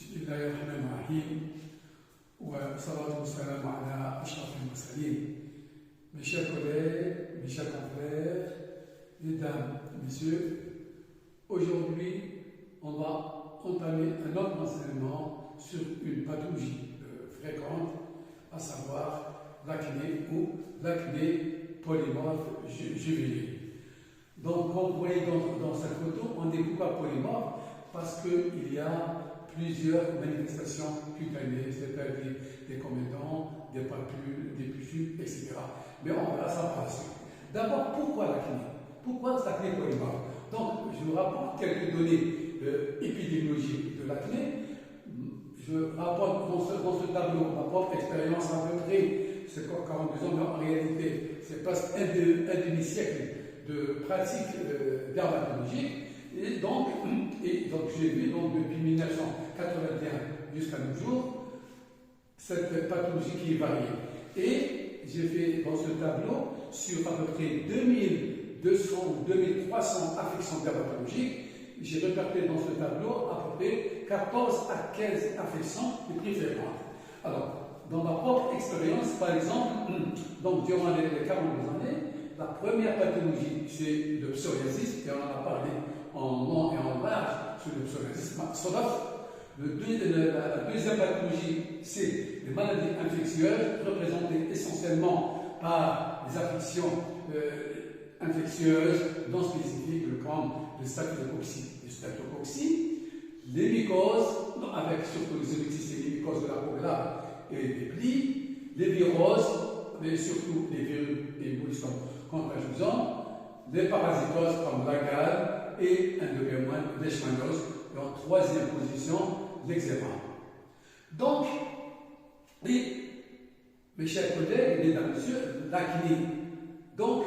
بسم الله الرحمن الرحيم والصلاة والسلام على أشرف المرسلين. Mes chers collègues, mes chers confrères, mesdames, messieurs, aujourd'hui on va entamer un autre enseignement sur une pathologie fréquente, à savoir l'acné ou l'acné polymorphe juvénile. Donc, comme vous voyez dans cette photo, on dit pourquoi polymorphe? Parce qu'il y a plusieurs manifestations cutanées, c'est-à-dire des comédons, des papules, des pustules, etc. Mais on verra ça par la suite. D'abord, pourquoi l'acné? Pourquoi l'acné polymorphe? Donc, je vous rapporte quelques données épidémiologiques de l'acné. Je rapporte dans ce tableau ma propre expérience à peu près, c'est 42 ans, mais en réalité, c'est presque un demi-siècle de pratique dermatologique. Et donc j'ai vu depuis 1981 jusqu'à nos jours cette pathologie qui est variée. Et j'ai fait dans ce tableau sur à peu près 2200 ou 2300 affections dermatologiques. J'ai répertorié dans ce tableau à peu près 14 à 15 affections les plus fréquentes. Alors, dans ma propre expérience, par exemple, donc durant les 42 années, la première pathologie, c'est le psoriasis, et on en a parlé en long et en large sur le psoriasis SODAF. La deuxième pathologie, c'est les maladies infectieuses, représentées essentiellement par les affections infectieuses non spécifiques, comme le staphylococcus, les mycoses, avec surtout les otites et les mycoses de la peau grave et des plis, les viroses, mais surtout les virus et mollusques contagieux, les parasitoses comme la gale et un degré moins de leishmaniose, et en troisième position, l'eczéma. Donc, mes chers collègues, mesdames et messieurs, l'acné. Donc,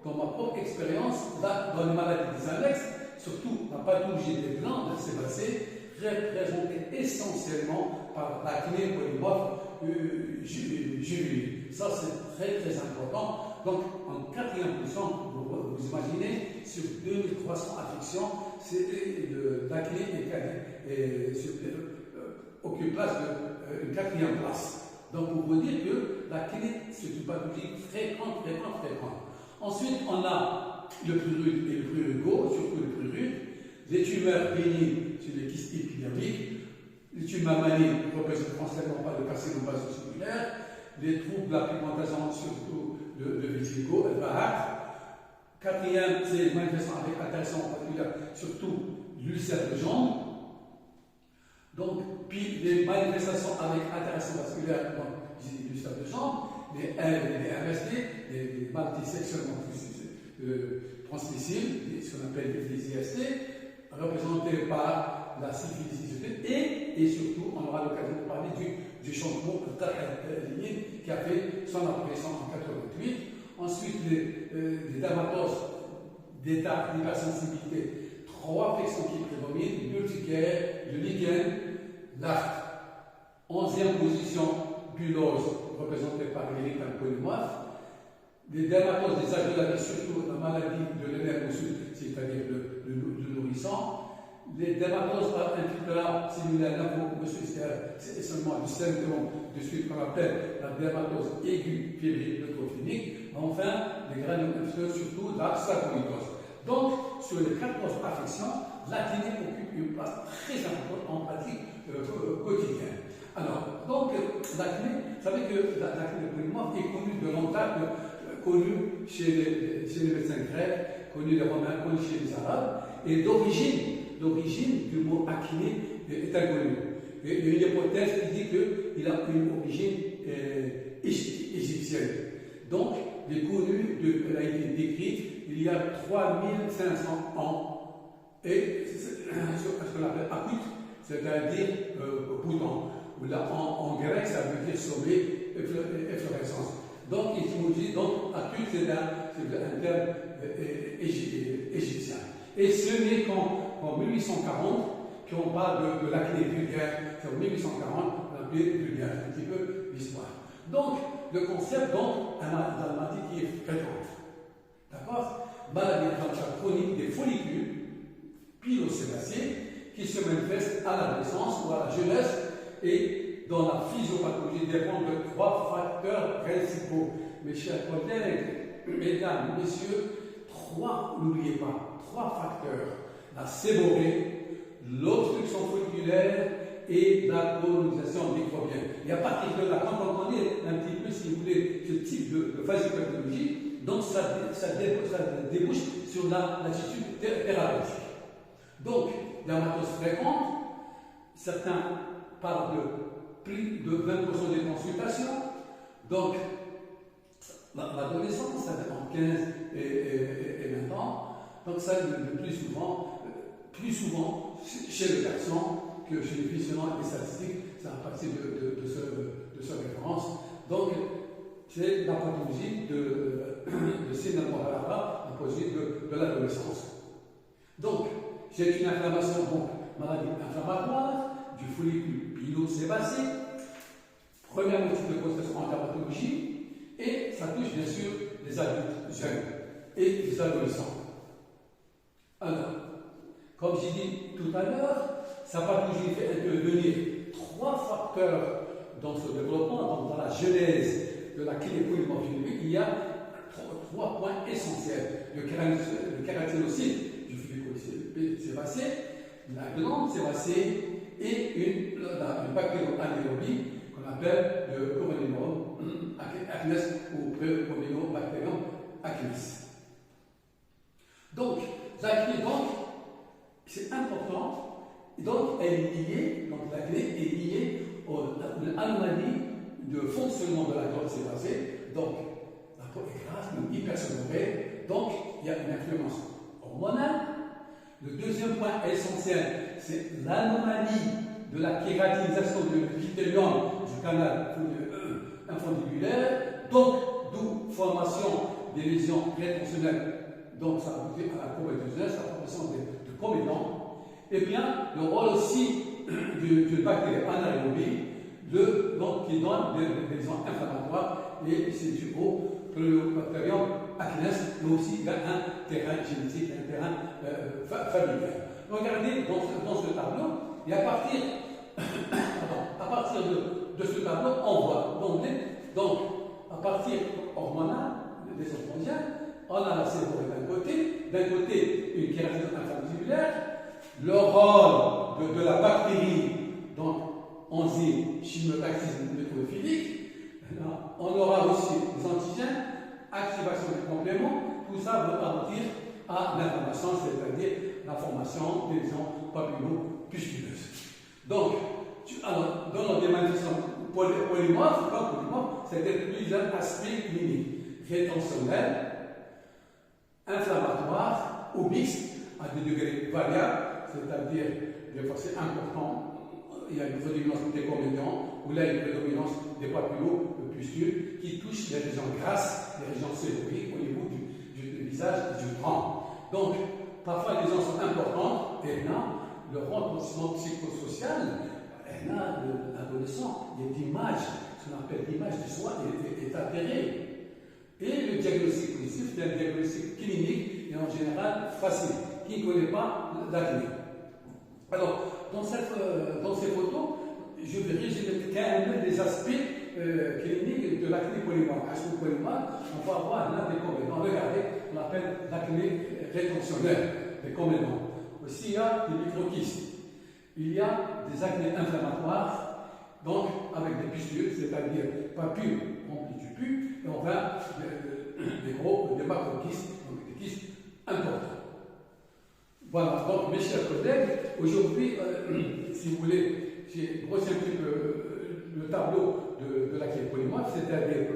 dans ma propre expérience, dans les maladies des annexes, surtout la pathologie des glandes sébacées, représentée essentiellement par l'acné polymorphe juvénile. Ça, c'est très très important. Donc, en 4e position, vous imaginez, sur 2300 affections, l'acné occupe place une 4e place. Donc, pour vous dire que l'acné, c'est une pathologie fréquente. Ensuite, on a le prurite et le prurigo, surtout le prurite, les tumeurs bénignes sur les kystes épidermiques, les tumeurs malignes représentent essentiellement par le carcinome vasocellulaire, les troubles de la pigmentation, surtout de vitiligo, le Bahar. 4e, c'est les manifestations avec altération particulière, surtout l'ulcère de jambe. Donc, puis les manifestations avec altération vasculaire, donc l'ulcère de jambe, les MST, les maladies sexuellement transmissibles, ce qu'on appelle les IST, représentés par la syphilis et surtout, on aura l'occasion de parler du changement qui a fait son apparition en 88. Ensuite, les dermatoses d'état d'hypersensibilité, 3 affections qui prédominent, l'urticaire, le lichen, l'afte. 11e position, bulose, représentée par les lichen polymorphes. Les dermatoses des âges de la vie, surtout la maladie de l'élève au sud, c'est-à-dire le nourrisson. Les dermatoses par infiltrats cellulaires lymphocytaires, c'est seulement du symptôme de ce qu'on appelle la dermatose aiguë fébrile neutrophénique. Enfin, les granulocytes, surtout la sarcoïdose. Donc, sur les 14 affections, l'acné occupe une place très importante en pratique quotidienne. Alors, donc, l'acné, vous savez que l'acné polymorphe est connu de longtemps, connu chez les médecins grecs, connu les Romains, connu chez les Arabes, et l'origine du mot acné est inconnue. Il y a une hypothèse qui dit qu'il a une origine égyptienne. Donc, il est connu, elle a été décrite il y a 3500 ans, et c'est ce qu'on appelle akut, c'est-à-dire bouton. En grec, ça veut dire sommet, efflorescence. Donc, il faut dire, akut, c'est un terme égyptien. Et ce n'est qu'en 1840 qu'on parle de l'acné vulgaire. C'est en 1840 l'acné vulgaire, un petit peu l'histoire. Donc, le concept, la maladie qui est fréquente. D'accord? Maladie chronique des follicules pilosébacés qui se manifeste à l'adolescence ou à la jeunesse et dans la physiopathologie dépend de 3 facteurs principaux. Mes chers collègues, mesdames, messieurs, 3, n'oubliez pas, 3 facteurs. La séborrhée, l'obstruction folliculaire et la colonisation microbienne. Et à partir de là, quand on connaît un petit peu, si vous voulez, ce type de physiopathologie, donc ça débouche sur l'attitude thérapeutique. Donc, dermatose fréquente, certains parlent de plus de 20% des consultations. Donc, l'adolescence, ça dépend 15 et 20 ans. Donc, ça, le plus souvent, chez le garçon que chez les filles, selon les statistiques, c'est à partir de ce référence. Donc, c'est la pathologie de syndrome la pathologie de l'adolescence. Donc, c'est une inflammation, donc, maladie inflammatoire du follicule pilosébacé, première motif de constatation en dermatologie, et ça touche bien sûr les adultes jeunes et les adolescents. Alors, comme j'ai dit tout à l'heure, sa pathologie fait intervenir 3 facteurs dans ce développement, donc dans la genèse de la polymorphinie, il y a 3 points essentiels. Le kératinocyte du follicule sébacé, la glande sébacée et une bactéro-anaérobie qu'on appelle le Corynebacterium acnes ou Corynebacterium acnes. Donc, l'acné, c'est important. Donc, elle est liée, donc l'acné est liée à une anomalie de fonctionnement de la glande sébacée. Donc, la peau est grasse, hypersonorée. Donc, il y a une influence hormonale. Le deuxième point essentiel, c'est l'anomalie de la kératinisation de l'épithélium du canal infundibulaire. Donc, d'où formation des lésions rétentionnelles. Donc, ça a été à la comédieuse, la formation de comédons. Et bien, le rôle aussi d'une bactérie anaérobie, qui donne des lésions inflammatoires, et c'est dû au Corynebacterium acnes, mais aussi il y a un terrain génétique, un terrain familial. Regardez dans ce tableau, et à partir de ce tableau, on voit donc à partir hormonale, des hormonales, on a la séborrhée d'un côté une kératine infundibulaire, le rôle de la bactérie, donc enzyme chimiotaxisme neutrophilique. On aura aussi les antigènes, activation des compléments, tout ça va aboutir à l'inflammation, c'est-à-dire la formation des lésions papillo-pustuleuses. Donc, dans des manifestations polymorphes, c'est-à-dire plusieurs aspects cliniques, rétentionnels, inflammatoires ou mixtes à des degrés variables, c'est-à-dire des fois c'est important, il y a une prédominance des comédons, ou là il y a une prédominance des papillo-pustules qui touchent les régions grasses, les régions séborrhées au niveau du visage et du tronc. Donc, parfois les gens sont importantes, et là, le retentissement psychosocial, et là, l'adolescent, il y a d'image, ce qu'on appelle l'image du soi est altérée. Et le diagnostic positif, c'est un diagnostic clinique et en général facile, qui ne connaît pas l'acné. Alors, dans ces photos, je vais résumer quand même des aspects cliniques de l'acné polymorphe. Acné polymorphe, on va avoir là des comédons. Regardez, on appelle l'acné rétentionnelle, des comédons. Aussi, il y a des microkystes. Il y a des acnés inflammatoires, donc avec des pustules, c'est-à-dire papules remplies du pus, et enfin des macrokystes, donc des kystes importants. Voilà, donc mes chers collègues, aujourd'hui, si vous voulez, j'ai grossi un petit peu le tableau de l'acné polymorphe, c'est-à-dire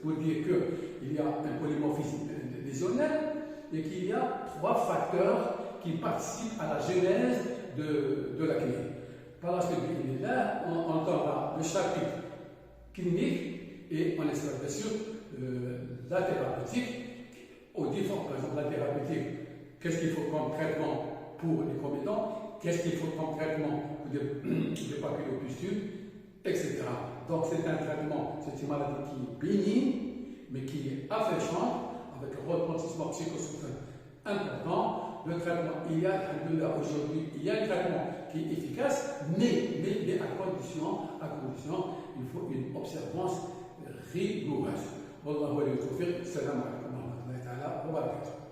pour dire qu'il y a un polymorphisme lésionnel et qu'il y a 3 facteurs qui participent à la genèse de l'acné. Par la suite, là, on entendra le chapitre clinique et on espère bien sûr la thérapeutique aux différents, par exemple la thérapeutique. Qu'est-ce qu'il faut comme traitement pour les comédons? Qu'est-ce qu'il faut comme traitement pour des papillopustules, etc. Donc c'est un traitement, c'est une maladie qui est bénigne, mais qui est affaiblissante, avec un retentissement psychosocial important. Le traitement, il y a aujourd'hui, il y a un traitement qui est efficace, mais à condition, il faut une observance rigoureuse. Wallahu wa tawfiq. Salam alaikum wa rahmatullahi wa barakatuh.